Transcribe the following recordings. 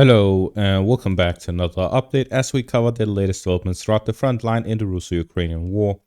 Hello and welcome back to another update as we cover the latest developments throughout the front line in the Russo-Ukrainian war.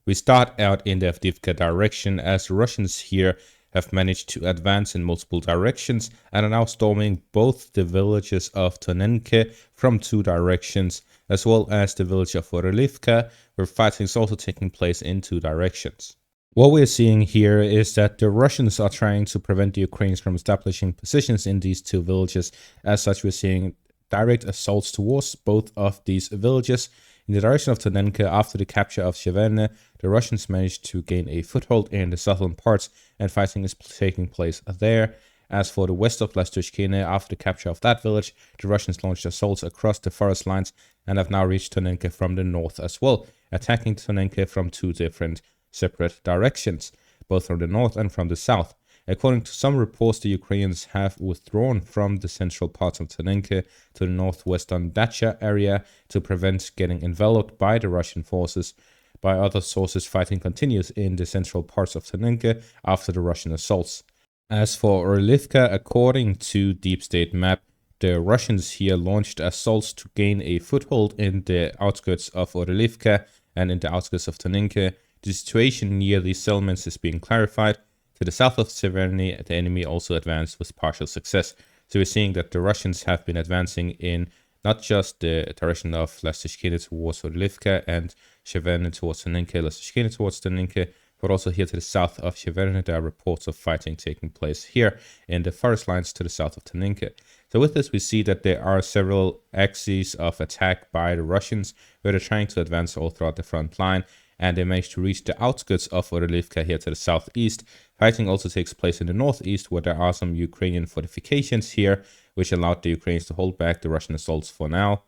We start out in the Avdiivka direction as the Russians here have managed to advance in multiple directions and are now storming both the villages of Tonenke from two directions as well as the village of Orelivka, where fighting is also taking place in two directions. What we're seeing here is that the Russians are trying to prevent the Ukrainians from establishing positions in these two villages. As such, we're seeing direct assaults towards both of these villages. In the direction of Tonenke, after the capture of Sheverne, the Russians managed to gain a foothold in the southern parts, and fighting is taking place there. As for the west of Lastushkine, after the capture of that village, the Russians launched assaults across the forest lines and have now reached Tonenke from the north as well, attacking Tonenke from two different separate directions, both from the north and from the south. According to some reports, the Ukrainians have withdrawn from the central parts of Tonenke to the northwestern Dacha area to prevent getting enveloped by the Russian forces. By other sources, fighting continues in the central parts of Tonenke after the Russian assaults. As for Orlivka, according to Deep State Map, the Russians here launched assaults to gain a foothold in the outskirts of Orlivka and in the outskirts of Tonenke. The situation near these settlements is being clarified. To the south of Severny, the enemy also advanced with partial success. So we're seeing that the Russians have been advancing in not just the direction of Lastushkine towards Orlivka and Sheverne towards Tonenke, Lastushkine towards Tonenke, but also here to the south of Sheverne. There are reports of fighting taking place here in the forest lines to the south of Tonenke. So with this, we see that there are several axes of attack by the Russians, where they're trying to advance all throughout the front line, and they managed to reach the outskirts of Orelivka here to the southeast. Fighting also takes place in the northeast, where there are some Ukrainian fortifications here, which allowed the Ukrainians to hold back the Russian assaults for now.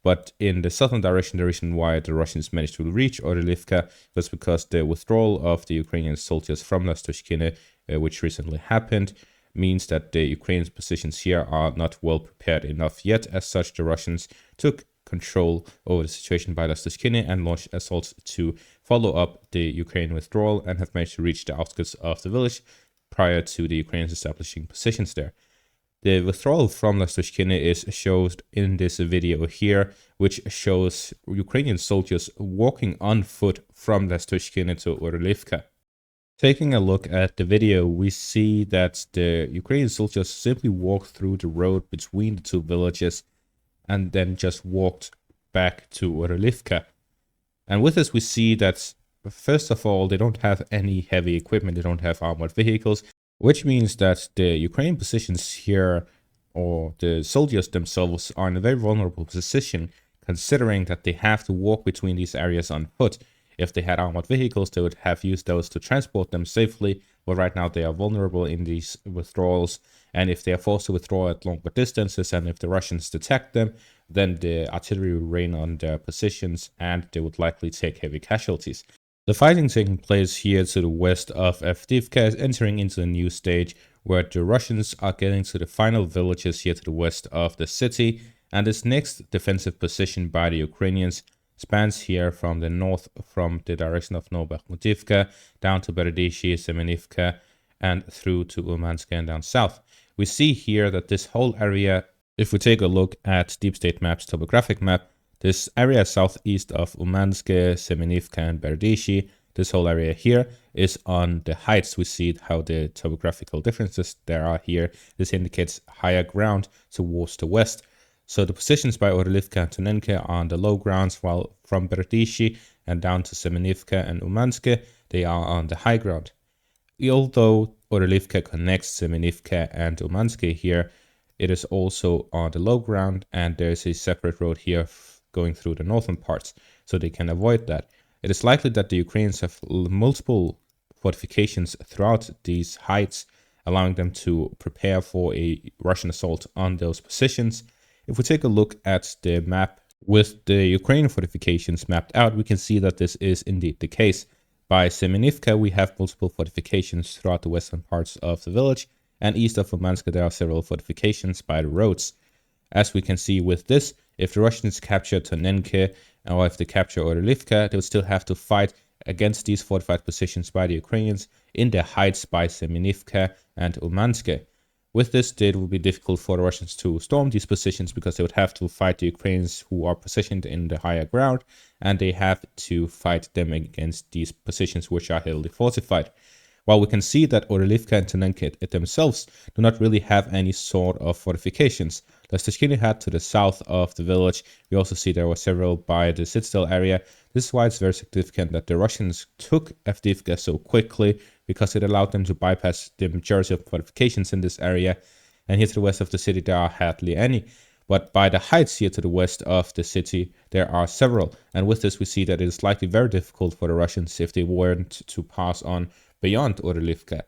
But in the southern direction, the reason why the Russians managed to reach Orelivka was because the withdrawal of the Ukrainian soldiers from Lastushkine, which recently happened, means that the Ukrainian positions here are not well prepared enough yet. As such, the Russians took control over the situation by Lastushkine and launched assaults to follow up the Ukrainian withdrawal and have managed to reach the outskirts of the village prior to the Ukrainians establishing positions there. The withdrawal from Lastushkine is shown in this video here, which shows Ukrainian soldiers walking on foot from Lastushkine to Orlivka. Taking a look at the video, we see that the Ukrainian soldiers simply walked through the road between the two villages and then just walked back to Orlivka. And with this, we see that, first of all, they don't have any heavy equipment, they don't have armored vehicles, which means that the Ukrainian positions here, or the soldiers themselves, are in a very vulnerable position, considering that they have to walk between these areas on foot. If they had armored vehicles, they would have used those to transport them safely, but right now they are vulnerable in these withdrawals, and if they are forced to withdraw at longer distances, and if the Russians detect them, then the artillery will rain on their positions, and they would likely take heavy casualties. The fighting taking place here to the west of Avdiivka is entering into a new stage, where the Russians are getting to the final villages here to the west of the city, and this next defensive position by the Ukrainians spans here from the north, from the direction of Novobakhmutivka down to Berdyshi, Semenivka, and through to Umansk and down south. We see here that this whole area, if we take a look at Deep State Map's topographic map, this area southeast of Umansk, Semenivka, and Berdyshi, this whole area here is on the heights. We see how the topographical differences there are here. This indicates higher ground towards the west. So the positions by Orlivka and Tonenke are on the low grounds, while from Berdyshi and down to Semenivka and Umansk, they are on the high ground. Although Orlivka connects Semenivka and Umansk here, it is also on the low ground, and there's a separate road here going through the northern parts, so they can avoid that. It is likely that the Ukrainians have multiple fortifications throughout these heights, allowing them to prepare for a Russian assault on those positions. If we take a look at the map with the Ukrainian fortifications mapped out, we can see that this is indeed the case. By Semenivka, we have multiple fortifications throughout the western parts of the village, and east of Umansk, there are several fortifications by the roads. As we can see with this, if the Russians capture Tonenke, or if they capture Orlivka, they would still have to fight against these fortified positions by the Ukrainians in the heights by Semenivka and Umansk. With this, it will be difficult for the Russians to storm these positions because they would have to fight the Ukrainians who are positioned in the higher ground, and they have to fight them against these positions which are heavily fortified. While we can see that Orlivka and Tonenke themselves do not really have any sort of fortifications. Lestashkini had to the south of the village. We also see there were several by the citadel area. This is why it's very significant that the Russians took Avdiivka so quickly, because it allowed them to bypass the majority of fortifications in this area. And here to the west of the city, there are hardly any. But by the heights here to the west of the city, there are several. And with this, we see that it is likely very difficult for the Russians if they weren't to pass on beyond Orlivka.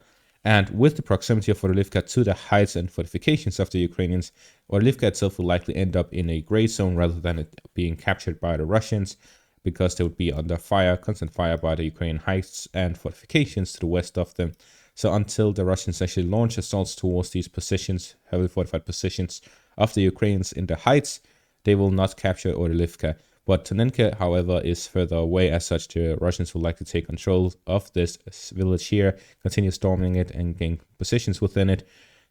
And with the proximity of Orlivka to the heights and fortifications of the Ukrainians, Orlivka itself will likely end up in a gray zone rather than it being captured by the Russians, because they would be under fire, constant fire by the Ukrainian heights and fortifications to the west of them. So until the Russians actually launch assaults towards these positions, heavily fortified positions of the Ukrainians in the heights, they will not capture Orlivka. But Tonenke, however, is further away. As such, the Russians would like to take control of this village here, continue storming it and gain positions within it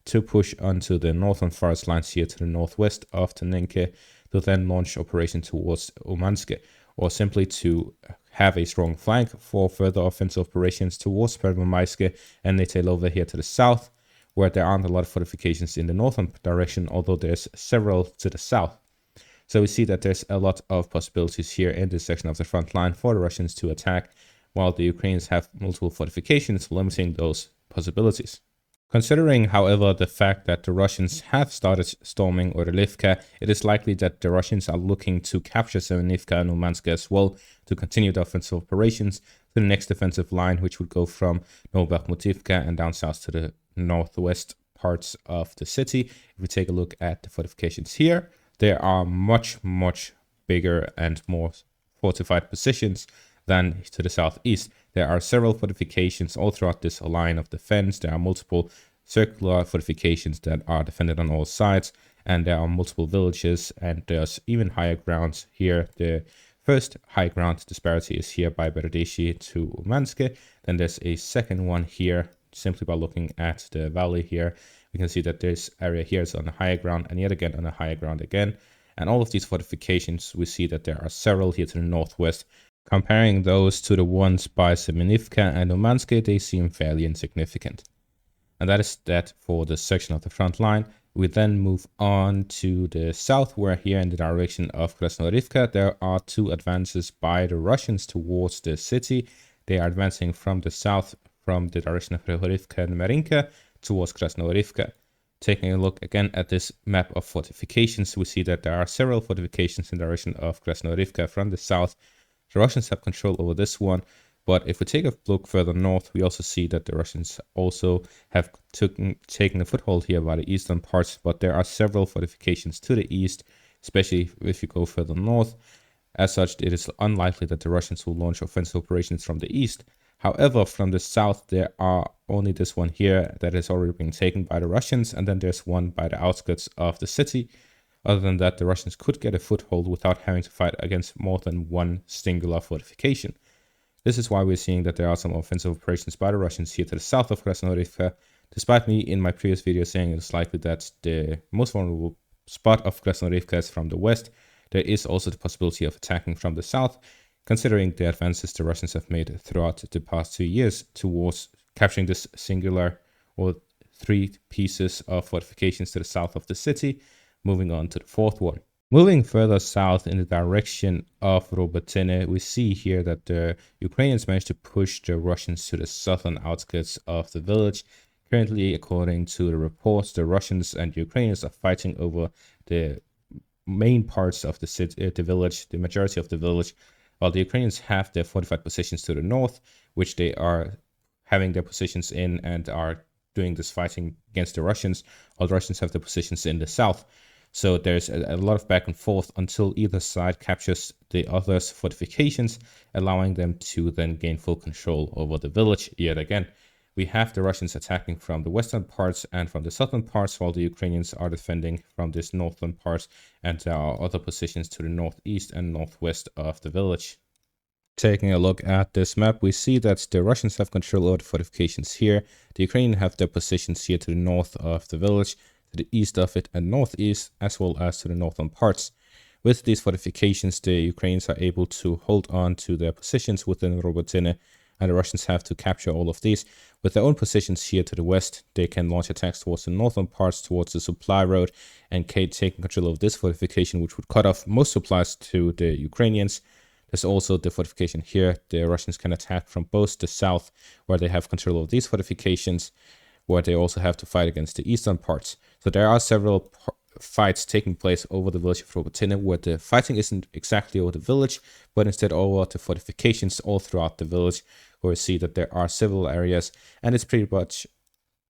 to push onto the northern forest lines here to the northwest of Tonenke, to then launch operation towards Umanske, or simply to have a strong flank for further offensive operations towards Pervomaiske and Netel over here to the south, where there aren't a lot of fortifications in the northern direction, although there's several to the south. So we see that there's a lot of possibilities here in this section of the front line for the Russians to attack, while the Ukrainians have multiple fortifications, limiting those possibilities. Considering, however, the fact that the Russians have started storming Orlivka, it is likely that the Russians are looking to capture Semenivka and Umansk as well to continue the offensive operations to the next defensive line, which would go from Novobakhmutivka and down south to the northwest parts of the city. If we take a look at the fortifications here, there are much bigger and more fortified positions than to the southeast. There are several fortifications all throughout this line of defense. There are multiple circular fortifications that are defended on all sides, and there are multiple villages, and there's even higher grounds here. The first high ground disparity is here by Berdeshi to Umanske. Then there's a second one here. Simply by looking at the valley here, we can see that this area here is on a higher ground, and yet again on a higher ground again. And all of these fortifications, we see that there are several here to the northwest. Comparing those to the ones by Semenivka and Umanske, they seem fairly insignificant. And that is that for the section of the front line. We then move on to the south, where here in the direction of Krasnodarivka, there are two advances by the Russians towards the city. They are advancing from the south, from the direction of Rehorivka and Marinka towards Krasnodarivka. Taking a look again at this map of fortifications, we see that there are several fortifications in the direction of Krasnodarivka from the south. The Russians have control over this one, but if we take a look further north, we also see that the Russians also have taken a foothold here by the eastern parts, but there are several fortifications to the east, especially if you go further north. As such, it is unlikely that the Russians will launch offensive operations from the east. However, from the south, there are only this one here that has already been taken by the Russians, and then there's one by the outskirts of the city. Other than that, the Russians could get a foothold without having to fight against more than one singular fortification. This is why we're seeing that there are some offensive operations by the Russians here to the south of Krasnodarivka, despite me in my previous video saying it's likely that the most vulnerable spot of Krasnodarivka is from the west. There is also the possibility of attacking from the south, considering the advances the Russians have made throughout the past 2 years towards capturing this singular or 3 pieces of fortifications to the south of the city, moving on to the 4th one. Moving further south in the direction of Robotyne, we see here that the Ukrainians managed to push the Russians to the southern outskirts of the village. Currently, according to the reports, the Russians and Ukrainians are fighting over the main parts of the city, the village, the majority of the village, while the Ukrainians have their fortified positions to the north, which they are having their positions in and are doing this fighting against the Russians, while the Russians have their positions in the south. So there's a lot of back and forth until either side captures the other's fortifications, allowing them to then gain full control over the village yet again. We have the Russians attacking from the western parts and from the southern parts, while the Ukrainians are defending from this northern part, and there are other positions to the northeast and northwest of the village. Taking a look at this map, we see that the Russians have control over the fortifications here. The Ukrainians have their positions here to the north of the village, to the east of it and northeast, as well as to the northern parts. With these fortifications, the Ukrainians are able to hold on to their positions within Robotyne, and the Russians have to capture all of these. With their own positions here to the west, they can launch attacks towards the northern parts, towards the supply road, and taking control of this fortification, which would cut off most supplies to the Ukrainians. There's also the fortification here. The Russians can attack from both the south, where they have control of these fortifications, where they also have to fight against the eastern parts. So there are several fights taking place over the village of Robotyne, where the fighting isn't exactly over the village, but instead over the fortifications all throughout the village, where we see that there are several areas, and it's pretty much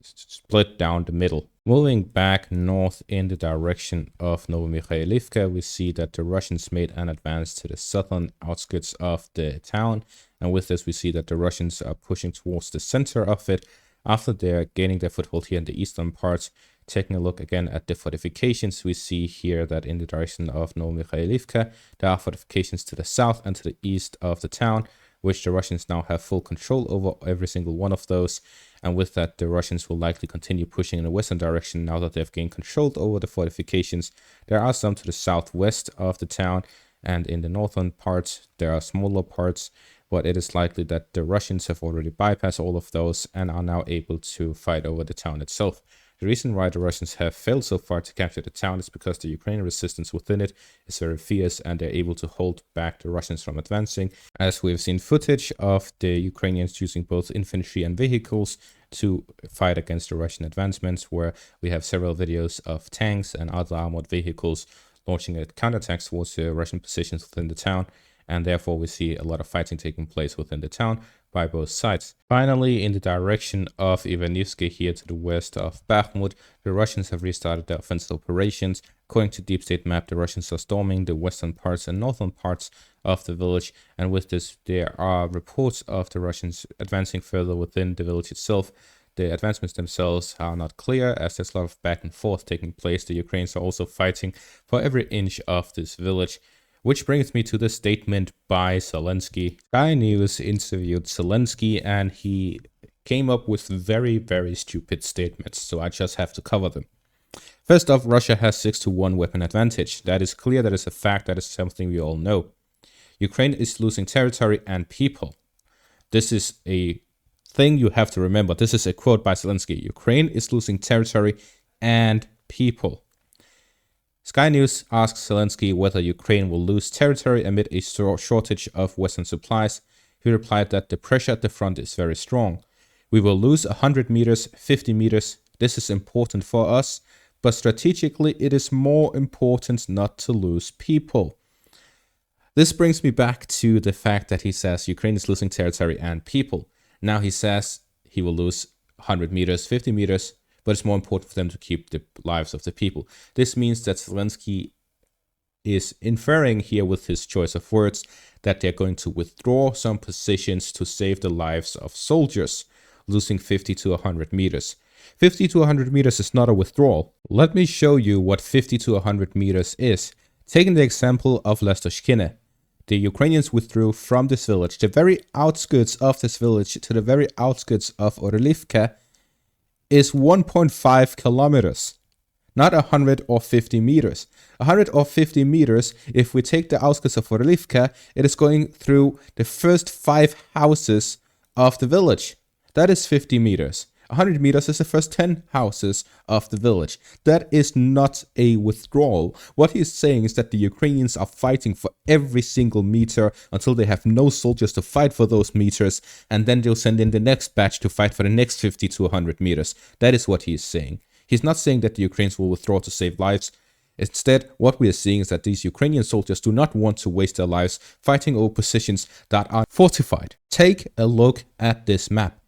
split down the middle. Moving back north in the direction of Novomikhailivka, we see that the Russians made an advance to the southern outskirts of the town, and with this we see that the Russians are pushing towards the center of it after they're gaining their foothold here in the eastern parts. Taking a look again at the fortifications, we see here that in the direction of Novomikhailivka, there are fortifications to the south and to the east of the town, which the Russians now have full control over every single one of those. And with that, the Russians will likely continue pushing in the western direction now that they've gained control over the fortifications. There are some to the southwest of the town, and in the northern parts, there are smaller parts, but it is likely that the Russians have already bypassed all of those and are now able to fight over the town itself. The reason why the Russians have failed so far to capture the town is because the Ukrainian resistance within it is very fierce, and they're able to hold back the Russians from advancing, as we've seen footage of the Ukrainians using both infantry and vehicles to fight against the Russian advancements, where we have several videos of tanks and other armored vehicles launching a counterattack towards the Russian positions within the town, and therefore we see a lot of fighting taking place within the town by both sides. Finally, in the direction of Inianiski here to the west of Bakhmut, the Russians have restarted their offensive operations. According to Deep State Map, the Russians are storming the western parts and northern parts of the village, and with this there are reports of the Russians advancing further within the village itself. The advancements themselves are not clear, as there's a lot of back and forth taking place. The Ukrainians are also fighting for every inch of this village. Which brings me to the statement by Zelensky. Sky News interviewed Zelensky, and he came up with very, very stupid statements, so I just have to cover them. First off, Russia has 6-to-1 weapon advantage. That is clear, that is a fact, that is something we all know. Ukraine is losing territory and people. This is a thing you have to remember. This is a quote by Zelensky. Ukraine is losing territory and people. Sky News asks Zelensky whether Ukraine will lose territory amid a shortage of Western supplies. He replied that the pressure at the front is very strong. We will lose 100 meters, 50 meters. This is important for us, but strategically it is more important not to lose people. This brings me back to the fact that he says Ukraine is losing territory and people. Now he says he will lose 100 meters, 50 meters, but it's more important for them to keep the lives of the people. This means that Zelensky is inferring here with his choice of words that they're going to withdraw some positions to save the lives of soldiers, losing 50 to 100 meters. 50 to 100 meters is not a withdrawal. Let me show you what 50 to 100 meters is. Taking the example of Lestoshkine, the Ukrainians withdrew from this village, the very outskirts of this village, to the very outskirts of Orlivka, is 1.5 kilometers, not 100 or 50 meters. 100 or 50 meters, if we take the outskirts of Orlivka, it is going through the first 5 houses of the village. That is 50 meters. 100 meters is the first 10 houses of the village. That is not a withdrawal. What he is saying is that the Ukrainians are fighting for every single meter until they have no soldiers to fight for those meters, and then they'll send in the next batch to fight for the next 50 to 100 meters. That is what he is saying. He's not saying that the Ukrainians will withdraw to save lives. Instead, what we are seeing is that these Ukrainian soldiers do not want to waste their lives fighting over positions that are fortified. Take a look at this map.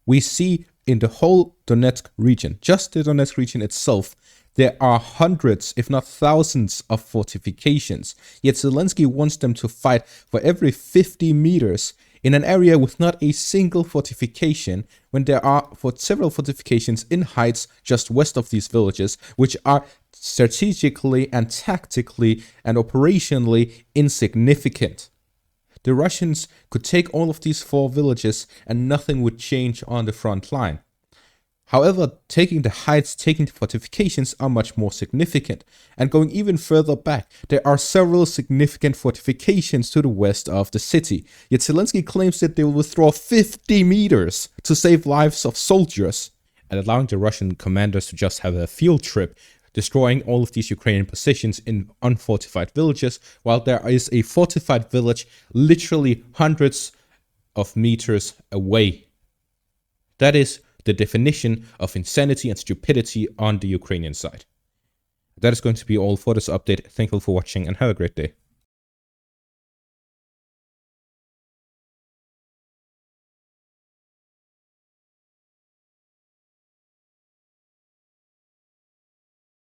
We see in the whole Donetsk region, just the Donetsk region itself, there are hundreds, if not thousands, of fortifications. Yet Zelensky wants them to fight for every 50 meters in an area with not a single fortification, when there are several fortifications in heights just west of these villages, which are strategically and tactically and operationally insignificant. the Russians could take all of these 4 villages and nothing would change on the front line. However, taking the heights, taking the fortifications are much more significant. And going even further back, there are several significant fortifications to the west of the city. Yet Zelensky claims that they will withdraw 50 meters to save lives of soldiers, and allowing the Russian commanders to just have a field trip, destroying all of these Ukrainian positions in unfortified villages, while there is a fortified village literally hundreds of meters away. That is the definition of insanity and stupidity on the Ukrainian side. That is going to be all for this update. Thank you for watching and have a great day.